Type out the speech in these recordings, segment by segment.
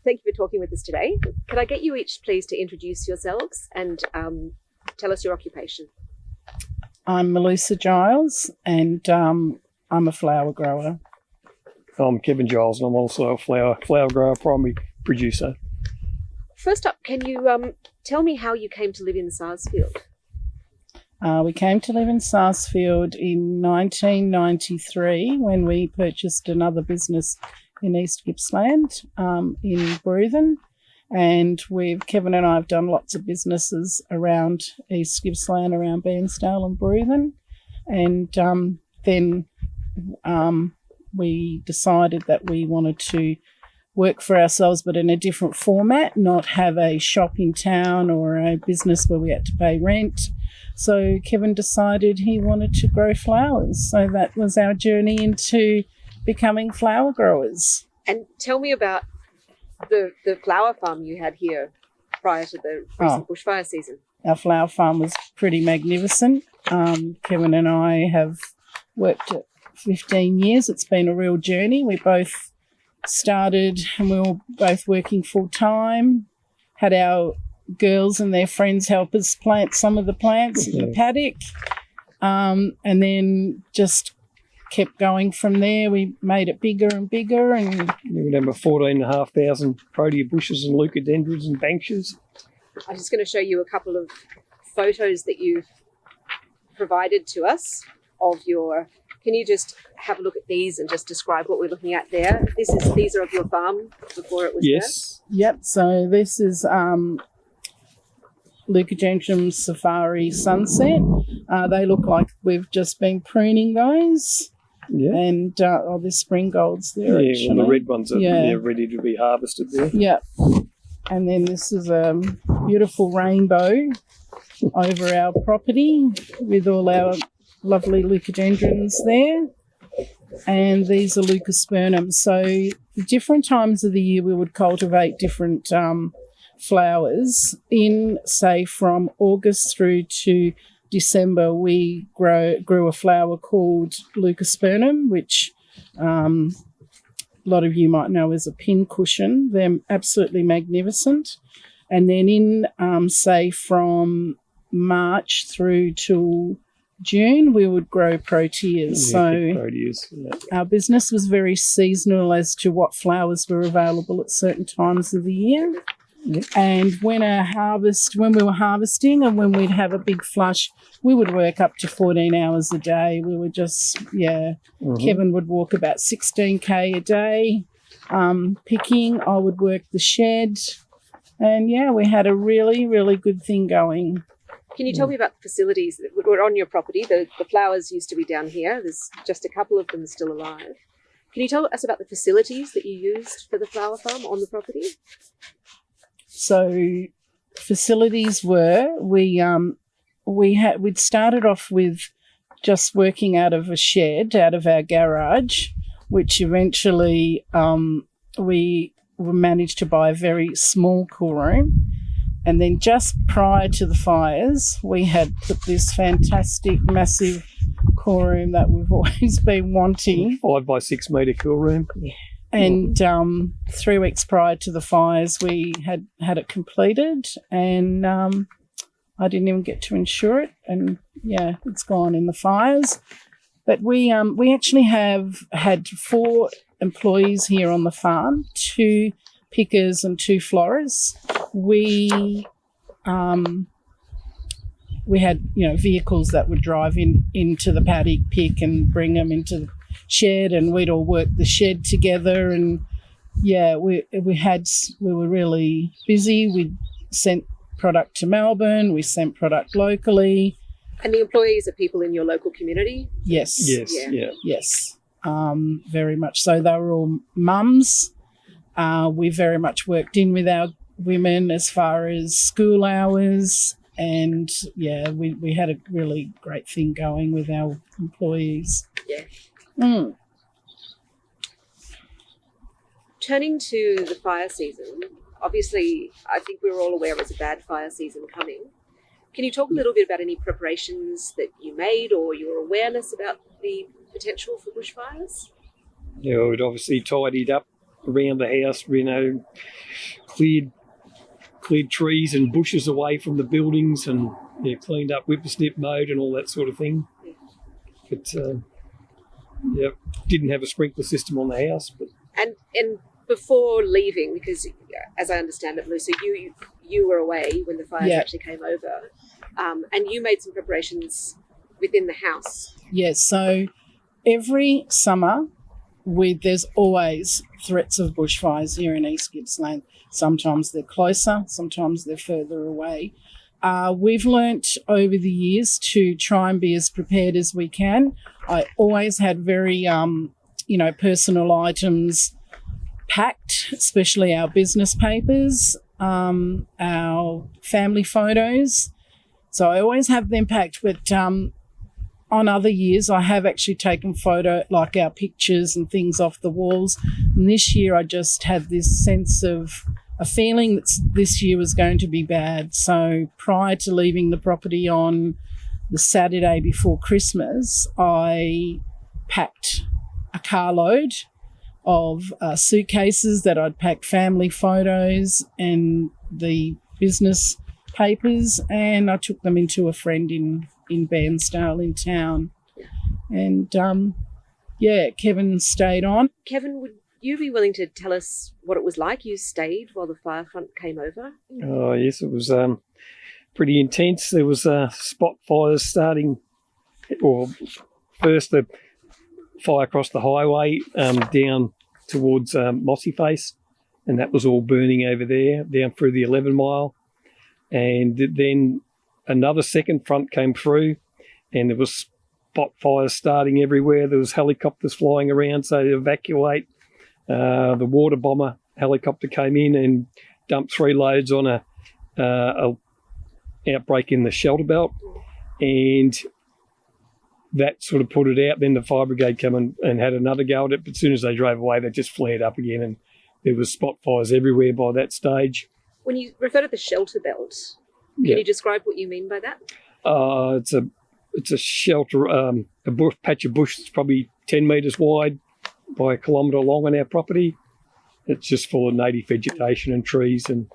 Thank you for talking with us today. Could I get you each, please, to introduce yourselves and tell us your occupation? I'm Milusa Giles, and I'm a flower grower. I'm Kevin Giles, and I'm also a flower grower, primary producer. First up, can you tell me how you came to live in Sarsfield? We came to live in Sarsfield in 1993 when we purchased another business in East Gippsland, in Breuthen. And Kevin and I have done lots of businesses around East Gippsland, around Bairnsdale and Breuthen. And then we decided that we wanted to work for ourselves, but in a different format, not have a shop in town or a business where we had to pay rent. So Kevin decided he wanted to grow flowers. So that was our journey into becoming flower growers. And tell me about the flower farm you had here prior to the recent bushfire season. Our flower farm was pretty magnificent. Kevin and I have worked at 15 years. It's been a real journey. We both started and we were both working full time, had our girls and their friends help us plant some of the plants in the paddock, and then just kept going from there. We made it bigger and bigger. And we would have 14,500 protea bushes and leucodendrons and banksia. I'm just going to show you a couple of photos that you've provided to us of your... Can you just have a look at these and just describe what we're looking at there? These are of your farm before it was Yes. there? Yep. So this is Leucodendron Safari Sunset. They look like we've just been pruning those. Yeah. And the spring golds there. Yeah, well, the red ones are they're ready to be harvested there. Yeah. And then this is a beautiful rainbow over our property with all our lovely leucodendrons there. And these are leucospermums. So different times of the year we would cultivate different flowers. In, say, from August through to December, we grew a flower called leucospermum, which a lot of you might know as a pincushion. They're absolutely magnificent. And then in, say, from March through till June, we would grow proteas. Proteas. Yeah. Our business was very seasonal as to what flowers were available at certain times of the year. Yep. And when we were harvesting and when we'd have a big flush, we would work up to 14 hours a day. We would just, Kevin would walk about 16K a day picking. I would work the shed. And, we had a really, really good thing going. Can you tell me about the facilities that were on your property? The flowers used to be down here. There's just a couple of them still alive. Can you tell us about the facilities that you used for the flower farm on the property? So facilities were, we'd started off with just working out of a shed, out of our garage, which eventually we managed to buy a very small cool room. And then just prior to the fires, we had put this fantastic, massive cool room that we've always been wanting. 5 by 6 metre cool room. Yeah. And 3 weeks prior to the fires, we had it completed, and I didn't even get to insure it. And it's gone in the fires. But we actually have had 4 employees here on the farm, 2 pickers and 2 florists. We had vehicles that would drive into the paddock, pick and bring them into the shed, and we'd all work the shed together. And we were really busy. We sent product to Melbourne. We sent product locally. And the employees are people in your local community? Yes. Yes. Yes. Very much so. They were all mums. We very much worked in with our women as far as school hours, and we had a really great thing going with our employees. Turning to the fire season, obviously I think we were all aware it was a bad fire season coming. Can you talk a little bit about any preparations that you made or your awareness about the potential for bushfires? Yeah, we'd obviously tidied up around the house, cleared trees and bushes away from the buildings, and cleaned up whippersnip mode and all that sort of thing. But didn't have a sprinkler system on the house. But And before leaving, because as I understand it, Milusa, you were away when the fires actually came over, and you made some preparations within the house. Yes, so every summer there's always threats of bushfires here in East Gippsland. Sometimes they're closer, sometimes they're further away. We've learnt over the years to try and be as prepared as we can. I always had very, personal items packed, especially our business papers, our family photos. So I always have them packed, but on other years I have actually taken our pictures and things off the walls. And this year I just had this sense of a feeling that this year was going to be bad. So prior to leaving the property on the Saturday before Christmas, I packed a carload of suitcases that I'd packed family photos and the business papers, and I took them into a friend in Bairnsdale in town. And Kevin stayed on. Kevin, would you be willing to tell us what it was like? You stayed while the fire front came over? Oh, yes, it was pretty intense. There was spot fires starting, or first the fire across the highway down towards Mossy Face, and that was all burning over there, down through the 11 mile. And then another second front came through, and there was spot fires starting everywhere. There was helicopters flying around, so to evacuate. The water bomber helicopter came in and dumped 3 loads on a outbreak in the shelter belt, and that sort of put it out. Then the fire brigade came and had another go at it, but as soon as they drove away, they just flared up again, and there was spot fires everywhere by that stage. When you refer to the shelter belt, can you describe what you mean by that? It's a shelter, a patch of bush that's probably 10 metres wide by a kilometre long on our property. It's just full of native vegetation and trees, and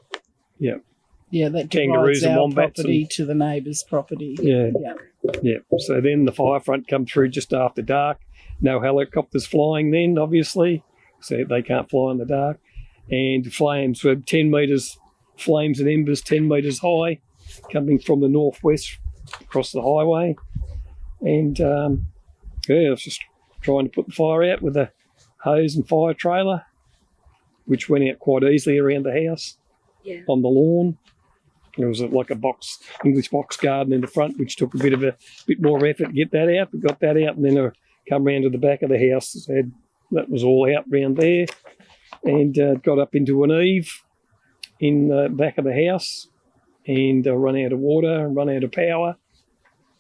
that kangaroos divides and our wombats property to the neighbour's property. Yeah. So then the fire front come through just after dark. No helicopters flying then, obviously, so they can't fly in the dark. And flames were 10 metres, flames and embers 10 metres high, coming from the northwest across the highway. And I was just trying to put the fire out with a hose and fire trailer, which went out quite easily around the house on the lawn. There was like a English box garden in the front, which took a bit more effort to get that out. We got that out, and then I come round to the back of the house. That was all out round there, and got up into an eave in the back of the house, and run out of water and run out of power.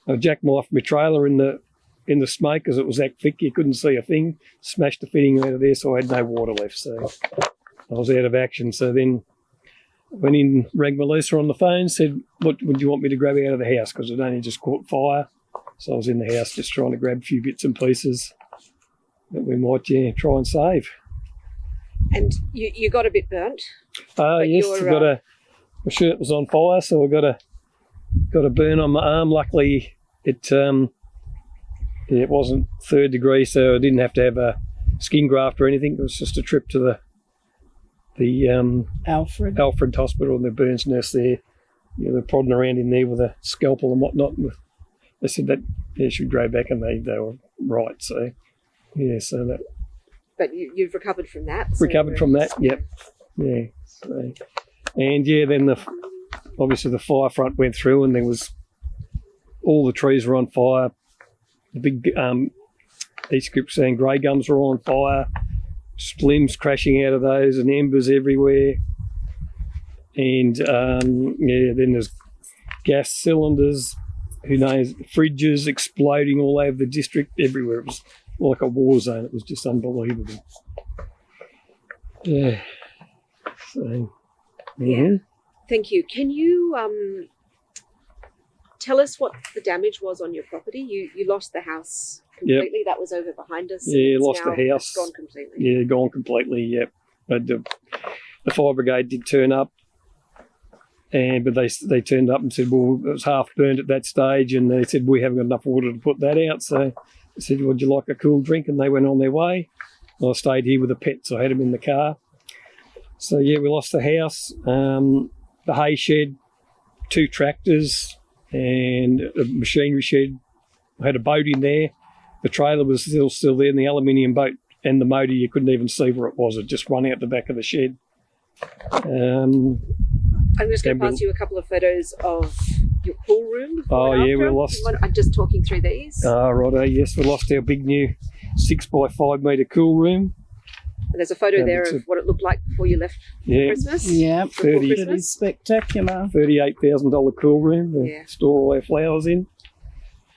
I jackknifed my trailer in the smoke because it was that thick you couldn't see a thing. Smashed the fitting out of there, so I had no water left. So I was out of action. So then went in, rang Milusa on the phone, said, "What would you want me to grab out of the house?" Because it only just caught fire. So I was in the house just trying to grab a few bits and pieces that we might try and save. And you got a bit burnt? Yes, my shirt was on fire, so I got a burn on my arm. Luckily, it wasn't 3rd degree, so I didn't have to have a skin graft or anything. It was just a trip to the Alfred Hospital, and the burns nurse there. They're prodding around in there with a scalpel and whatnot. They said that should grow back, and they were right. So so that. But you've recovered from that. Recovered from that, yep. Yeah. So, and then obviously the fire front went through, and there was all the trees were on fire. The big East Gippsland grey gums were on fire. Limbs crashing out of those, and embers everywhere. And then there's gas cylinders, fridges exploding all over the district, everywhere. It was like a war zone. It was just unbelievable. Yeah. So, Thank you. Can you tell us what the damage was on your property? You lost the house completely. Yep. That was over behind us. Yeah, lost the house. Gone completely. Yeah, gone completely. Yep. But the fire brigade did turn up, but they turned up and said, well, it was half burnt at that stage, and they said, we haven't got enough water to put that out. So I said, would you like a cool drink? And they went on their way. I stayed here with the pets. I had them in the car. So, yeah, we lost the house, the hay shed, 2 tractors, and a machinery shed. I had a boat in there. The trailer was still there, and the aluminium boat and the motor, you couldn't even see where it was. It just run out the back of the shed. I'm just going to pass you a couple of photos of your pool room. Oh, yeah, we lost. I'm just talking through these. Oh, righto, yes, we lost our big new 6 by 5 metre cool room. And there's a photo there of what it looked like before you left for Christmas. Yeah, pretty spectacular. $38,000 cool room to Yeah. store all our flowers in,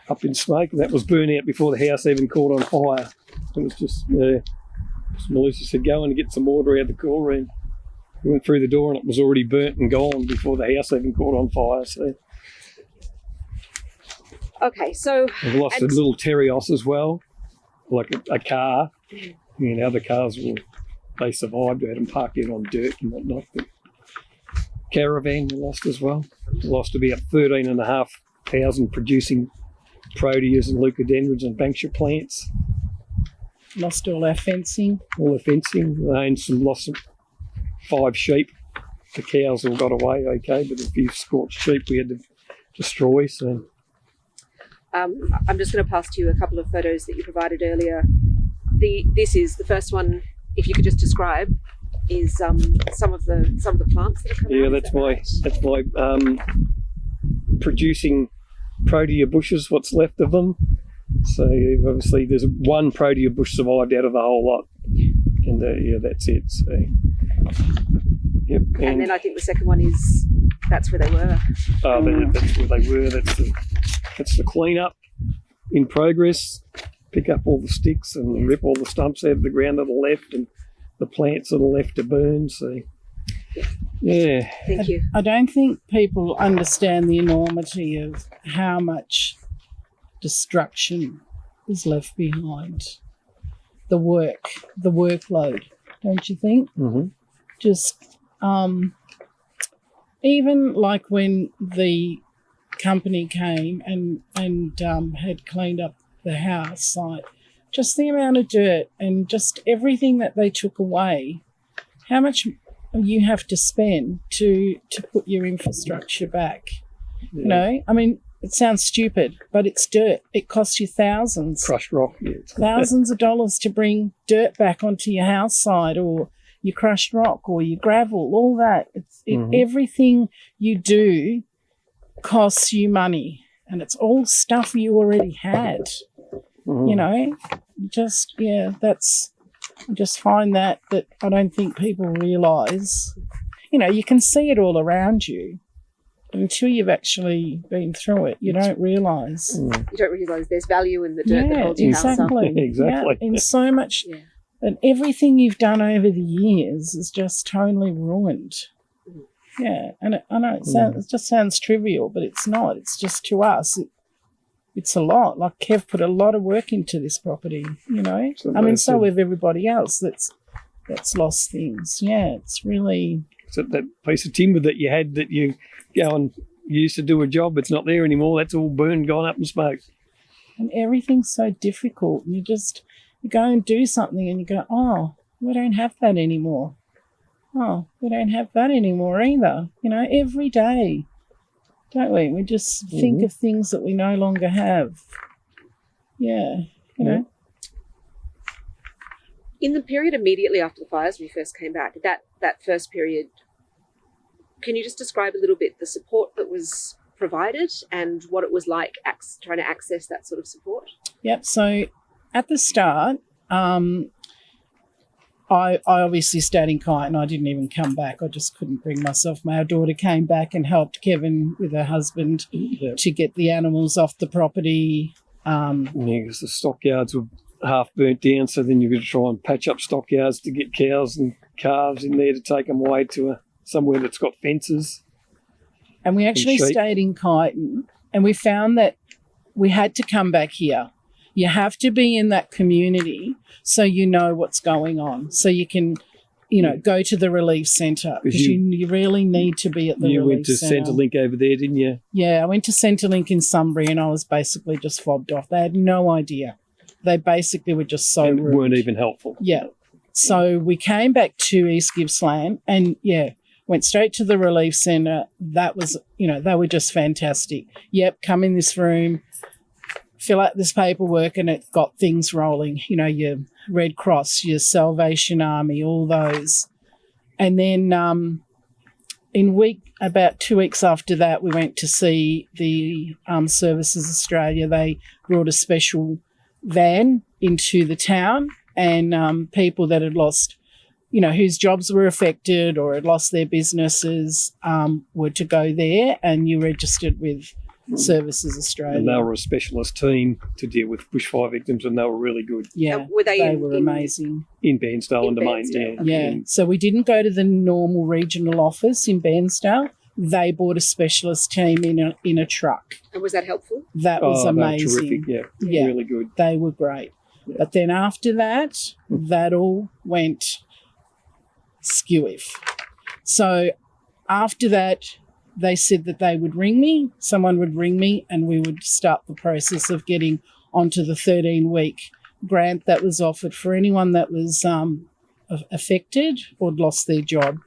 up in smoke. And that was burnt out before the house even caught on fire. It was just, Milusa said, go in and get some water out of the cool room. We went through the door and it was already burnt and gone before the house even caught on fire. So Okay, so... we've lost a little Terios as well, like a car. You know, the cars, they survived. We had them parked out on dirt and whatnot. But caravan we lost as well. We lost about 13,500 producing proteas and leucodendrons and banksia plants. Lost all our fencing. All the fencing. Lost some 5 sheep. The cows all got away okay, but a few scorched sheep we had to destroy. So I'm just going to pass to you a couple of photos that you provided earlier. This is the first one. If you could just describe, is some of the plants that have come out. That's my producing protea bushes. What's left of them. So obviously, there's one protea bush survived out of the whole lot, and that's it. So yep. And then I think the second one is that's where they were. That's where they were. That's the clean up in progress. Pick up all the sticks and rip all the stumps out of the ground to the left and the plants to the left to burn. So, yeah. Thank you. I don't think people understand the enormity of how much destruction is left behind. The workload, don't you think? Mm-hmm. Just even like when the company came and had cleaned up the house site, just the amount of dirt and just everything that they took away, how much you have to spend to put your infrastructure back. Yeah. You know, I mean, it sounds stupid, but it's dirt. It costs you thousands. Crushed rock, yeah. Thousands of dollars to bring dirt back onto your house site or your crushed rock or your gravel, all that. Everything you do costs you money, and it's all stuff you already had. You know, I just find that I don't think people realise. You know, you can see it all around you, but until you've actually been through it, you don't realise. You don't realise there's value in the dirt that holds your house up. Exactly. Yeah, in so much, and everything you've done over the years is just totally ruined. Yeah, and I know it just sounds trivial, but it's not. It's just to us, it's a lot. Like Kev put a lot of work into this property, you know. So have everybody else that's lost things. Yeah, it's really. So that piece of timber that you had that you go and used to do a job, it's not there anymore. That's all burned, gone up in smoke. And everything's so difficult. And you go and do something and you go, oh, we don't have that anymore. Oh, we don't have that anymore either. You know, every day, don't we? We just think of things that we no longer have. Yeah, you know. In the period immediately after the fires, when you first came back, that first period, can you just describe a little bit the support that was provided and what it was like trying to access that sort of support? Yep. So at the start, I obviously stayed in Kyneton. I didn't even come back. I just couldn't bring myself. My daughter came back and helped Kevin with her husband to get the animals off the property. Because the stockyards were half burnt down, so then you've got to try and patch up stockyards to get cows and calves in there to take them away to somewhere that's got fences. And we actually stayed in Kyneton, and we found that we had to come back here. You have to be in that community so you know what's going on, so you can go to the relief centre because you really need to be at the relief centre. You went to Centrelink over there, didn't you? Yeah, I went to Centrelink in Sunbury and I was basically just fobbed off. They had no idea. They basically were just so rude. Weren't even helpful. Yeah. So we came back to East Gippsland and, went straight to the relief centre. That was, they were just fantastic. Yep, come in this room, fill out this paperwork, and it got things rolling. Your Red Cross, your Salvation Army, all those. And then about 2 weeks after that, we went to see the Services Australia. They brought a special van into the town, and people that had lost, whose jobs were affected or had lost their businesses were to go there, and you registered with Services Australia. And they were a specialist team to deal with bushfire victims, and they were really good. Yeah, they were amazing. In Bairnsdale and Domain, yeah. So we didn't go to the normal regional office in Bairnsdale. They brought a specialist team in a truck. And was that helpful? That was amazing. They were terrific, yeah, really good. They were great. Yeah. But then after that, that all went skewiff. So after that, they said that they would ring me, someone would ring me, and we would start the process of getting onto the 13-week grant that was offered for anyone that was affected or lost their job.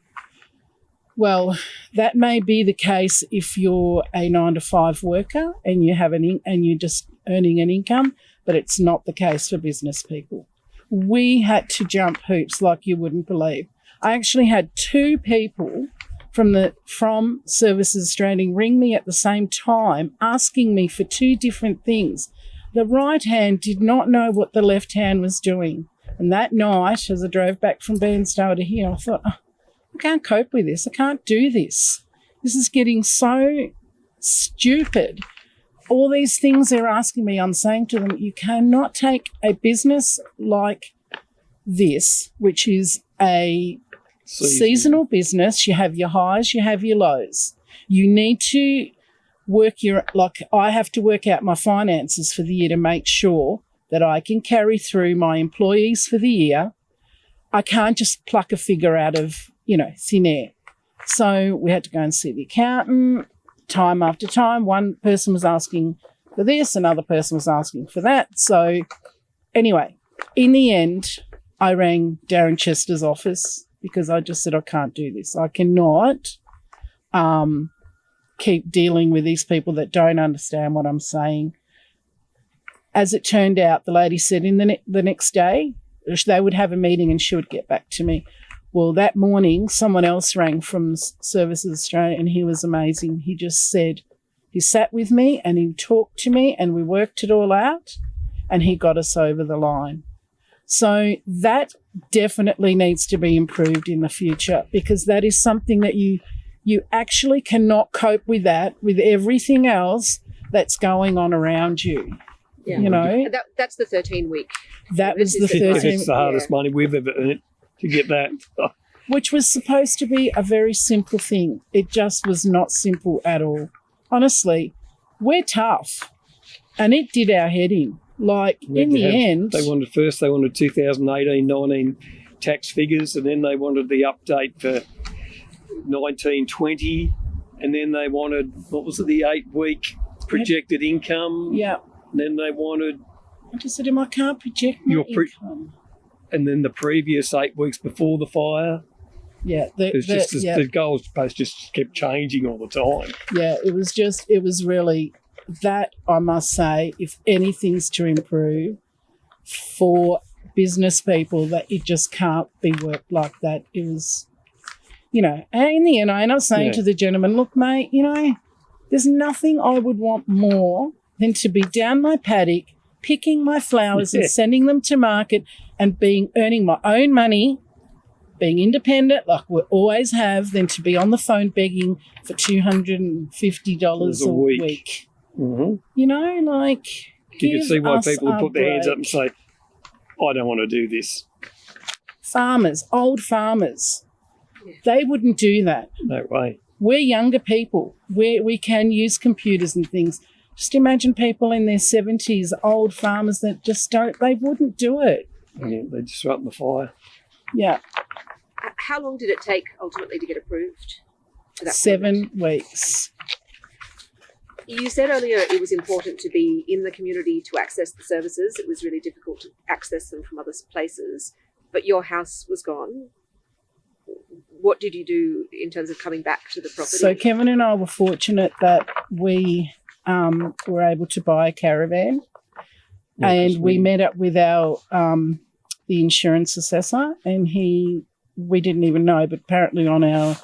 Well, that may be the case if you're a 9-to-5 worker and you have and you're just earning an income, but it's not the case for business people. We had to jump hoops like you wouldn't believe. I actually had 2 people from Services Australia ring me at the same time asking me for 2 different things. The right hand did not know what the left hand was doing. And that night, as I drove back from Bairnsdale to here, I thought, I can't cope with this. I can't do this. This is getting so stupid. All these things they're asking me, I'm saying to them, you cannot take a business like this, which is a seasonal business. You have your highs, you have your lows. You need to I have to work out my finances for the year to make sure that I can carry through my employees for the year. I can't just pluck a figure out of, thin air. So we had to go and see the accountant time after time. One person was asking for this, another person was asking for that. So anyway, in the end, I rang Darren Chester's office because I just said, I can't do this. I cannot keep dealing with these people that don't understand what I'm saying. As it turned out, the lady said the next day they would have a meeting and she would get back to me. Well, that morning, someone else rang from Services Australia and he was amazing. He just said, he sat with me and he talked to me and we worked it all out and he got us over the line. So that definitely needs to be improved in the future because that is something that you actually cannot cope with that with everything else that's going on around you. Yeah. That's the 13-week. That was the 13. It's the hardest money we've ever earned to get that. Which was supposed to be a very simple thing. It just was not simple at all. Honestly, we're tough. And it did our head in. In the end... They wanted 2018-19 tax figures, and then they wanted the update for 1920, and then they wanted, the 8-week projected income. Yeah. And then they wanted... I just said to him, I can't project my income. And then the previous 8 weeks before the fire. Yeah. The goals just kept changing all the time. Yeah, it was really... That, I must say, if anything's to improve for business people, that it just can't be worked like that. It was, and in the end, I ended up saying to the gentleman, look, mate, there's nothing I would want more than to be down my paddock, picking my flowers and sending them to market and earning my own money, being independent like we always have, than to be on the phone begging for $250 a week. Mm-hmm. You can see why people would put their hands up and say, I don't want to do this. Farmers, old farmers, they wouldn't do that. No way. We're younger people. We can use computers and things. Just imagine people in their 70s, old farmers that just they wouldn't do it. Yeah, they just run the fire. Yeah. How long did it take ultimately to get approved? To that point? 7 weeks. You said earlier it was important to be in the community to access the services. It was really difficult to access them from other places, but your house was gone. What did you do in terms of coming back to the property? So Kevin and I were fortunate that we were able to buy a caravan, and we met up with our the insurance assessor, and we didn't even know, but apparently on our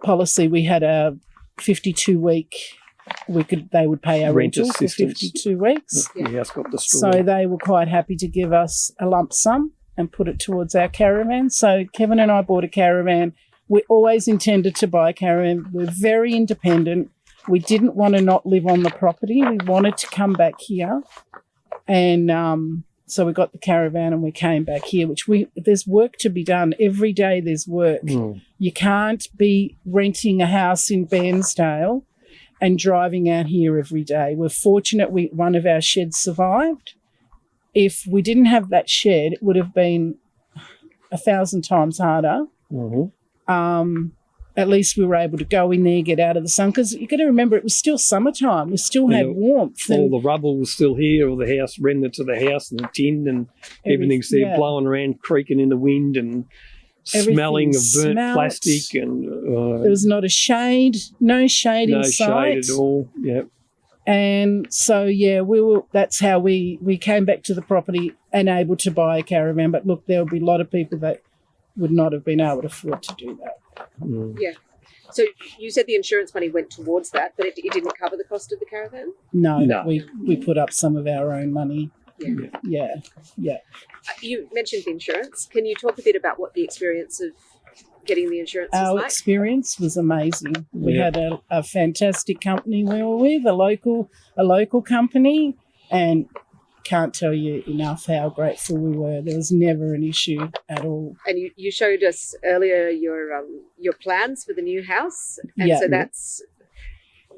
policy we had a 52-week. They would pay our Rent rental for assistance. 52 weeks. The house got destroyed. So they were quite happy to give us a lump sum and put it towards our caravan. So Kevin and I bought a caravan. We always intended to buy a caravan. We're very independent. We didn't want to not live on the property. We wanted to come back here. And so we got the caravan and we came back here, there's work to be done. Every day there's work. You can't be renting a house in Bairnsdale and driving out here every day. We're fortunate one of our sheds survived. If we didn't have that shed, it would have been 1,000 times harder. At least we were able to go in there, get out of the sun, because you've got to remember it was still summertime. We still had warmth. All the rubble was still here, all the house, remnants of the house and the tin and everything's there blowing around, creaking in the wind and smelling of burnt plastic. And there was not a shade, no shade in sight. No shade at all, And so, that's how we came back to the property and able to buy a caravan. But look, there will be a lot of people that would not have been able to afford to do that. Yeah. So you said the insurance money went towards that, but it didn't cover the cost of the caravan? No. We put up some of our own money. Yeah. You mentioned the insurance. Can you talk a bit about what the experience of getting the insurance was Our like? experience was amazing. We had a fantastic company we were with, a local company, and can't tell you enough how grateful we were. There was never an issue at all. And you showed us earlier your plans for the new house, and so that's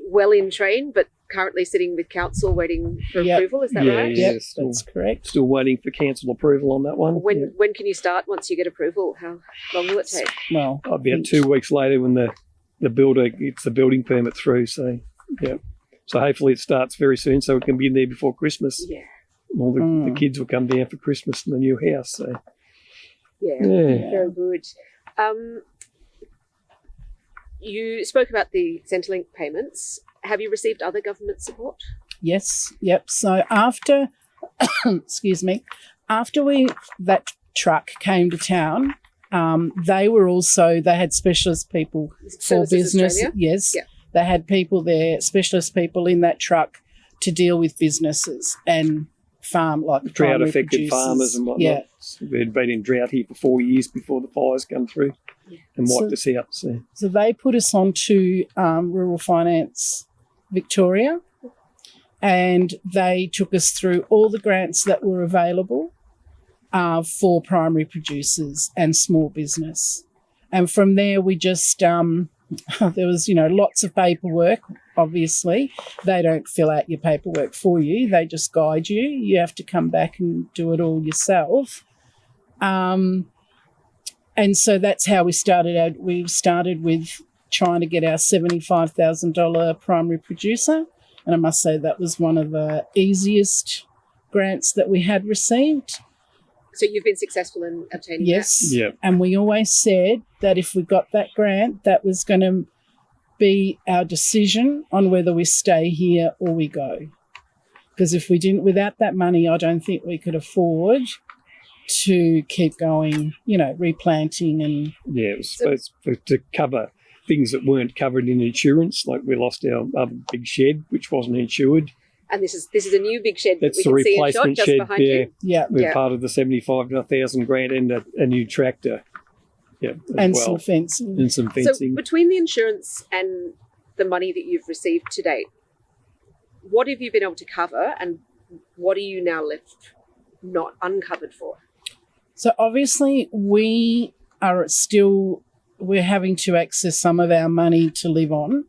well in train, but currently sitting with council waiting for approval. Is that right? Yeah, that's correct. Still waiting for council approval on that one. When can you start once you get approval? How long will it take? Well, about 2 weeks later when the builder gets the building permit through. So hopefully it starts very soon, so it can be in there before Christmas. Yeah. All the kids will come down for Christmas in the new house. So very good. You spoke about the Centrelink payments. Have you received other government support? Yes. Yep. So after, that truck came to town, they had specialist people for business. Australia? Yes. Yeah. They had people there, specialist people in that truck to deal with businesses and farm, like drought-affected farmers and whatnot. Yeah. They'd been in drought here for 4 years before the fires come through and wiped us out. So they put us on to Rural Finance Victoria, and they took us through all the grants that were available for primary producers and small business. And from there we just, there was, lots of paperwork. Obviously, they don't fill out your paperwork for you. They just guide you. You have to come back and do it all yourself. And so that's how we started out. We started with trying to get our $75,000 primary producer. And I must say that was one of the easiest grants that we had received. So you've been successful in obtaining that? Yes. Yep. And we always said that if we got that grant, that was going to be our decision on whether we stay here or we go. Because if we didn't, without that money, I don't think we could afford to keep going, replanting and... Yeah, it was supposed to cover things that weren't covered in insurance, like we lost our other big shed, which wasn't insured. And this is a new big shed that That's we the can replacement see in shot just shed behind there. you. Yeah. We're part of the 75,000 grant and a new tractor. Yeah, and some fencing. And some fencing. So between the insurance and the money that you've received to date, what have you been able to cover and what are you now left not uncovered for? So obviously we're having to access some of our money to live on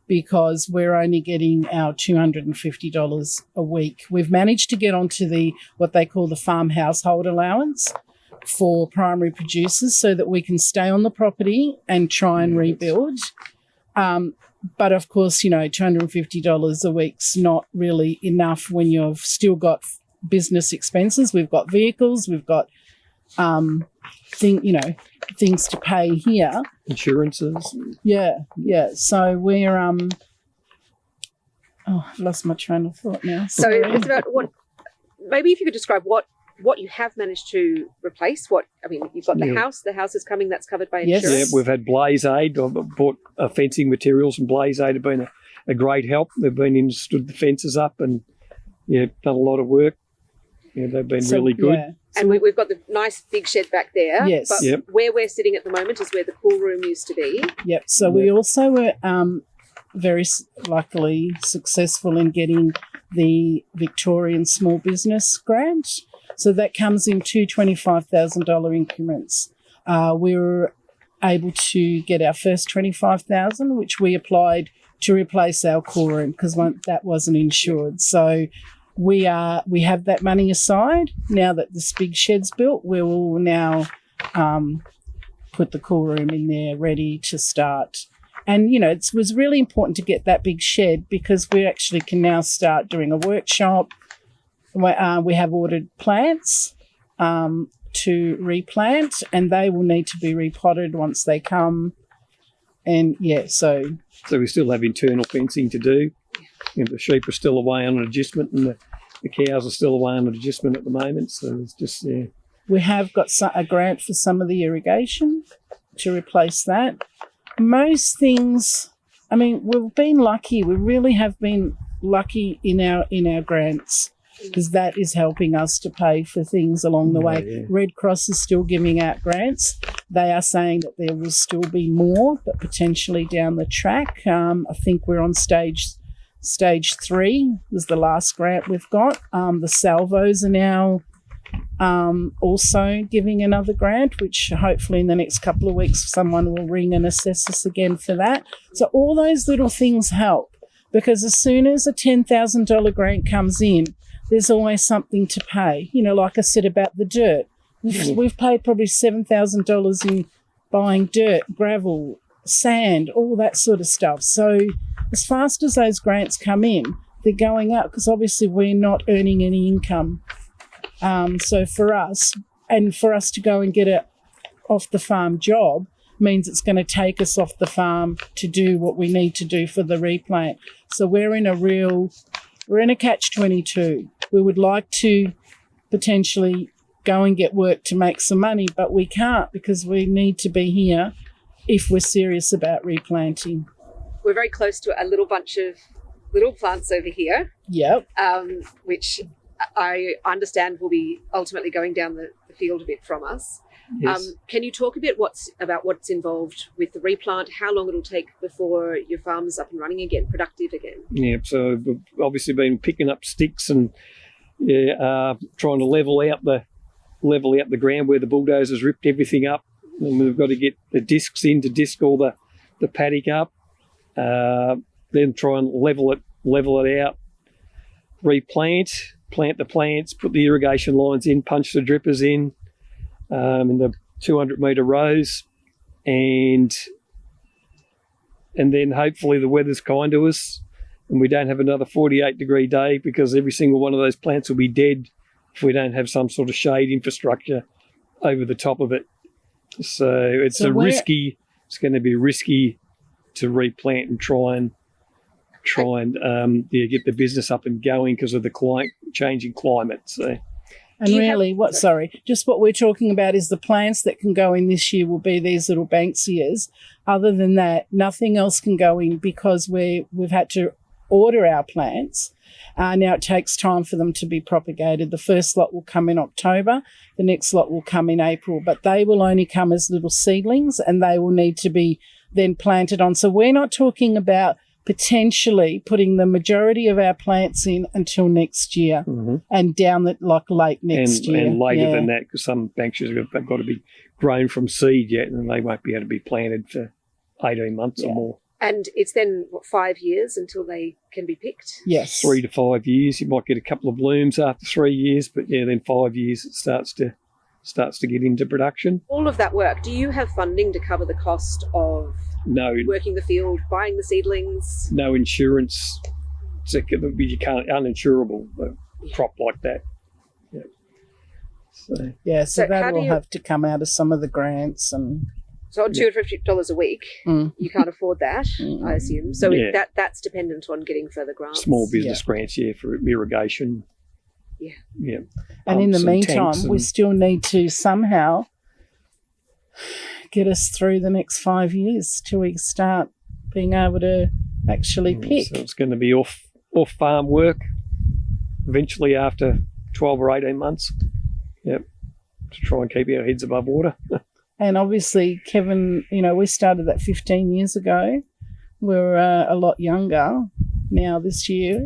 because we're only getting our $250 a week. We've managed to get onto what they call the farm household allowance, for primary producers so that we can stay on the property and try and rebuild. But of course, $250 a week's not really enough when you've still got business expenses. We've got vehicles, we've got things to pay here. Insurances. Yeah. So we're I've lost my train of thought now. So Sorry. it's about maybe if you could describe what you have managed to replace. You've got the house. The house is coming. That's covered by Yes. insurance. Yeah, we've had Blaze Aid. I've bought fencing materials, and Blaze Aid have been a great help. They've been in, stood the fences up, and done a lot of work. Yeah, they've been really good. Yeah. And we've got the nice big shed back there. Yes. But where we're sitting at the moment is where the cool room used to be. Yep. So we also were very luckily successful in getting the Victorian Small Business Grant. So that comes in two $25,000 increments. We were able to get our first $25,000, which we applied to replace our cool room because that wasn't insured. So we have that money aside. Now that this big shed's built, we will now put the cool room in there ready to start. And, it was really important to get that big shed because we actually can now start doing a workshop. We have ordered plants to replant, and they will need to be repotted once they come. And, so we still have internal fencing to do. The sheep are still away on an adjustment, and the cows are still away on an adjustment at the moment. So it's just We have got a grant for some of the irrigation to replace that. Most things, we've been lucky. We really have been lucky in our grants because that is helping us to pay for things along the way. Yeah. Red Cross is still giving out grants. They are saying that there will still be more, but potentially down the track. I think we're on stage 3 was the last grant we've got. The Salvos are now also giving another grant, which hopefully in the next couple of weeks someone will ring and assess us again for that. So all those little things help because as soon as a $10,000 grant comes in, there's always something to pay. Like I said about the dirt. We've paid probably $7,000 in buying dirt, gravel, sand, all that sort of stuff. So as fast as those grants come in, they're going up because obviously we're not earning any income. So for us to go and get a off-the-farm job means it's going to take us off the farm to do what we need to do for the replant. So we're in a catch-22. We would like to potentially go and get work to make some money, but we can't because we need to be here if we're serious about replanting. We're very close to a little bunch of little plants over here. Yep. Which I understand will be ultimately going down the field a bit from us. Yes. Can you talk a bit about what's involved with the replant, how long it'll take before your farm's up and running again, productive again? Yeah, so we've obviously been picking up sticks and trying to level out the ground where the bulldozers ripped everything up. And we've got to get the discs in to disc all the paddock up, then try and level it out, plant the plants, put the irrigation lines in, punch the drippers in the 200-metre rows, and then hopefully the weather's kind to us and we don't have another 48-degree day because every single one of those plants will be dead if we don't have some sort of shade infrastructure over the top of it. So it's going to be risky to replant and try and get the business up and going because of the changing climate. So. And really, what we're talking about is the plants that can go in this year will be these little Banksias. Other than that, nothing else can go in because we've had to order our plants. Now it takes time for them to be propagated. The first lot will come in October. The next lot will come in April, but they will only come as little seedlings and they will need to be then planted on. So we're not talking about potentially putting the majority of our plants in until next year and down late next year. And later than that, because some Banksias have got to be grown from seed yet and they won't be able to be planted for 18 months or more. And it's then, 5 years until they can be picked? Yes. 3 to 5 years. You might get a couple of blooms after 3 years, but then 5 years it starts to starts to get into production. All of that work, do you have funding to cover the cost of No, working the field, buying the seedlings? no insurance. You can't, uninsurable, a crop like that. Yeah. So So So how that do will you- have to come out of some of the grants and So on $250 a week, you can't afford that, I assume. So Yeah. that's dependent on getting further grants. small business grants, for irrigation. Yeah. Yeah. And in the Pumps and meantime, tanks we and- still need to somehow get us through the next 5 years till we start being able to actually pick. So it's going to be off farm work eventually after 12 or 18 months. Yep. To try and keep our heads above water. And obviously, Kevin, we started that 15 years ago. We're a lot younger now. This year,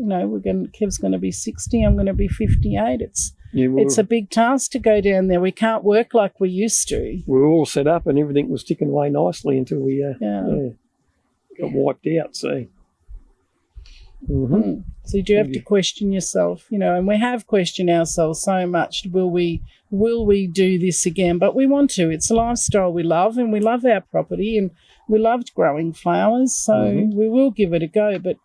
Kev's going to be 60. I'm going to be 58. It's a big task to go down there. We can't work like we used to. we were all set up and everything was ticking away nicely until we got wiped out. So. Mm-hmm. So you do have to question yourself, and we have questioned ourselves so much. Will we do this again? But we want to. It's a lifestyle we love, and we love our property, and we loved growing flowers. So we will give it a go, but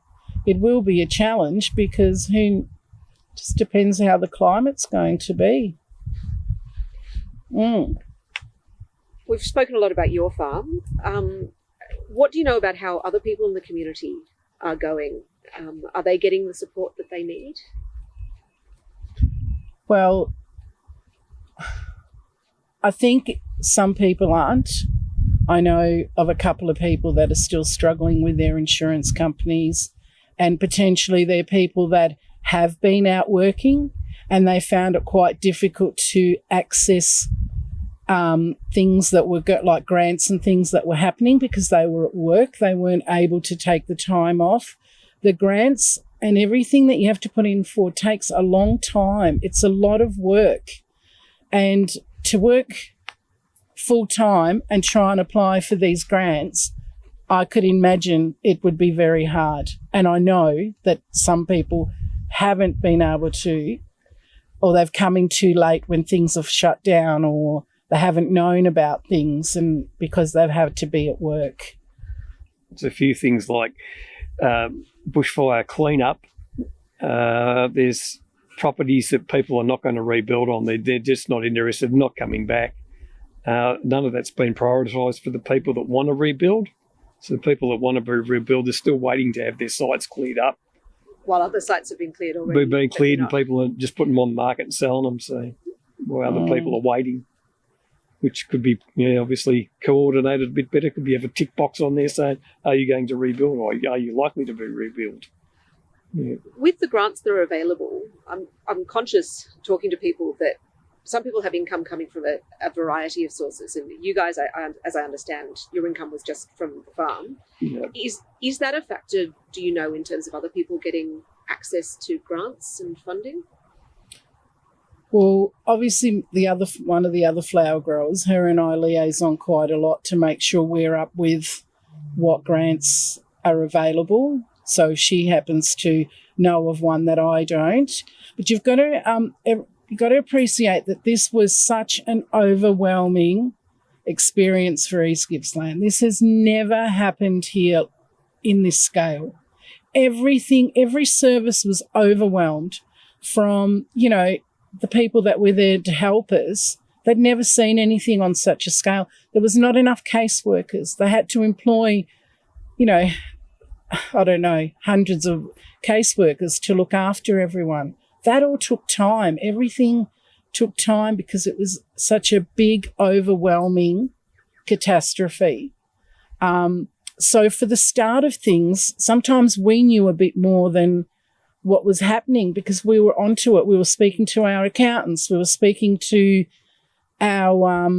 it will be a challenge because just depends how the climate's going to be. We've spoken a lot about your farm. What do you know about how other people in the community are going? Are they getting the support that they need? Well, I think some people aren't. I know of a couple of people that are still struggling with their insurance companies, and potentially they're people that have been out working and they found it quite difficult to access things that were like grants and things that were happening because they were at work. They weren't able to take the time off. The grants and everything that you have to put in for takes a long time. It's a lot of work. And to work full time and try and apply for these grants, I could imagine it would be very hard. And I know that some people haven't been able to, or they've come in too late when things have shut down, or they haven't known about things and because they've had to be at work. There's a few things like bushfire cleanup. There's properties that people are not going to rebuild on. They're just not interested, not coming back. None of that's been prioritised for the people that want to rebuild. So the people that want to rebuild are still waiting to have their sites cleared up. While other sites have been cleared already. They've been cleared and people are just putting them on the market and selling them. So while other people are waiting, which could be obviously coordinated a bit better. Could be have a tick box on there saying, are you going to rebuild or are you likely to be rebuilt? Yeah. With the grants that are available, I'm conscious talking to people that some people have income coming from a variety of sources, and you guys, as I understand, your income was just from the farm. Yeah. Is that a factor, do you know, in terms of other people getting access to grants and funding? Well, obviously one of the other flower growers, her and I liaison quite a lot to make sure we're up with what grants are available. So she happens to know of one that I don't. But you've got to appreciate that this was such an overwhelming experience for East Gippsland. This has never happened here in this scale. Every service was overwhelmed from, the people that were there to help us. They'd never seen anything on such a scale. There was not enough caseworkers. They had to employ, hundreds of caseworkers to look after everyone. That all took time. Everything took time because it was such a big, overwhelming catastrophe. So for the start of things, sometimes we knew a bit more than what was happening because we were onto it. We were speaking to our accountants. We were speaking to our,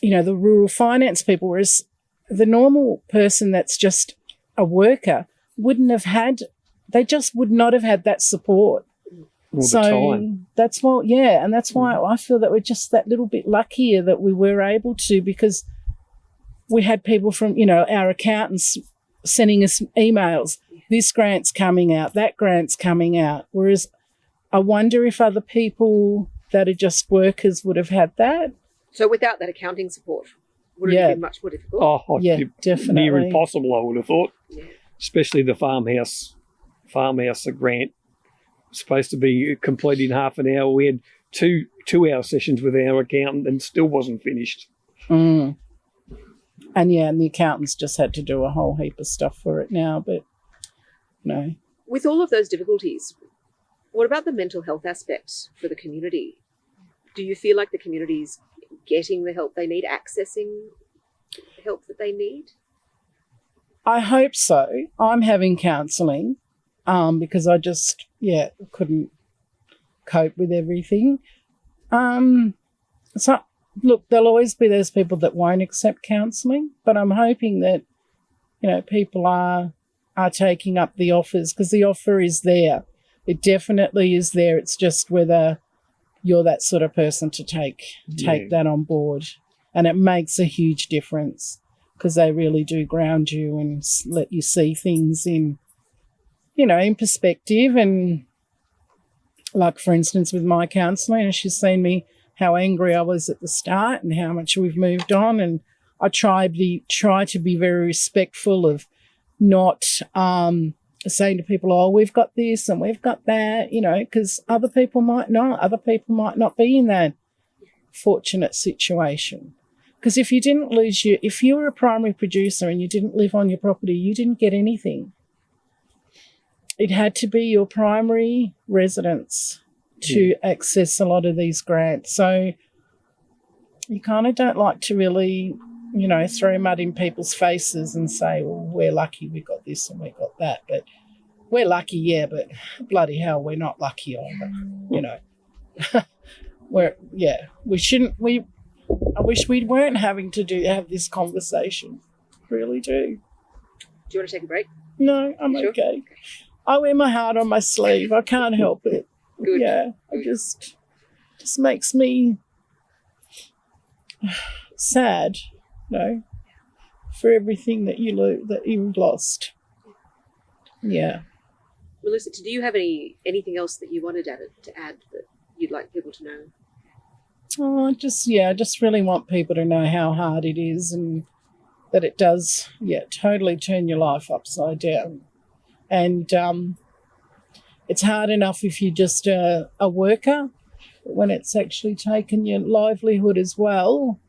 the rural finance people, whereas the normal person that's just a worker would not have had that support. All the time. That's why, and that's why I feel that we're just that little bit luckier that we were able to, because we had people from, our accountants sending us emails. This grant's coming out, that grant's coming out. Whereas I wonder if other people that are just workers would have had that. So without that accounting support, would it Yeah. have been much more difficult? Oh, Yeah, near definitely. impossible, I would have thought. Yeah. Especially the farmhouse grant. Supposed to be complete in half an hour. We had two-hour sessions with our accountant and still wasn't finished. Mm. And the accountants just had to do a whole heap of stuff for it now, but no. With all of those difficulties, what about the mental health aspect for the community? Do you feel like the community's getting the help they need, accessing the help that they need? I hope so. I'm having counselling because I just, couldn't cope with everything. So, look, there'll always be those people that won't accept counselling, but I'm hoping that, people are taking up the offers because the offer is there. It definitely is there. It's just whether you're that sort of person to take that on board. And it makes a huge difference because they really do ground you and let you see things in perspective. And like, for instance, with my counselling, she's seen me how angry I was at the start and how much we've moved on. And I try to be very respectful of not saying to people, oh, we've got this and we've got that, because other people might not. Other people might not be in that fortunate situation. Because if you were a primary producer and you didn't live on your property, you didn't get anything. It had to be your primary residence to access a lot of these grants. So you kind of don't like to really, throw mud in people's faces and say, well, we're lucky we got this and we got that. But we're lucky, yeah, but bloody hell, we're not lucky either, I wish we weren't having to have this conversation. Really do. Do you want to take a break? No, I'm Sure. okay. I wear my heart on my sleeve. I can't help it. Good. Yeah, it just makes me sad, for everything that you've lost. Yeah. Milusa, do you have anything else that you wanted to add that you'd like people to know? Oh, I just really want people to know how hard it is and that it does, totally turn your life upside down. And it's hard enough if you're just a worker, but when it's actually taken your livelihood as well.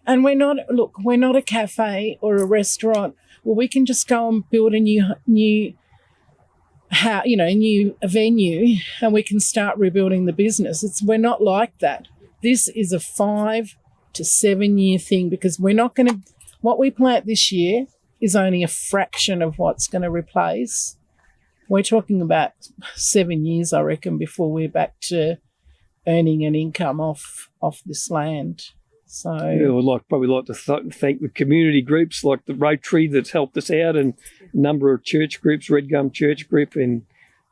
And we're not a cafe or a restaurant where we can just go and build a new venue and we can start rebuilding the business. We're not like that. This is a 5 to 7 year thing because what we plant this year is only a fraction of what's going to replace. We're talking about 7 years, I reckon, before we're back to earning an income off this land. So I'd probably like to thank the community groups like the Rotary that's helped us out, and a number of church groups, Red Gum Church Group and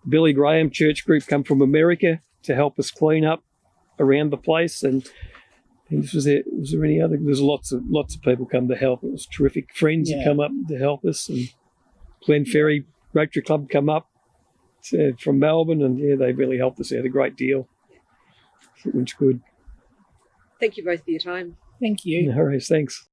Billy Graham Church Group come from America to help us clean up around the place. And was there any other? There's lots of people come to help. It was terrific. Friends that come up to help us, and Glen Ferry Rotary Club come up from Melbourne, and they really helped us out a great deal. It was good. Thank you both for your time. thank you. All right, thanks.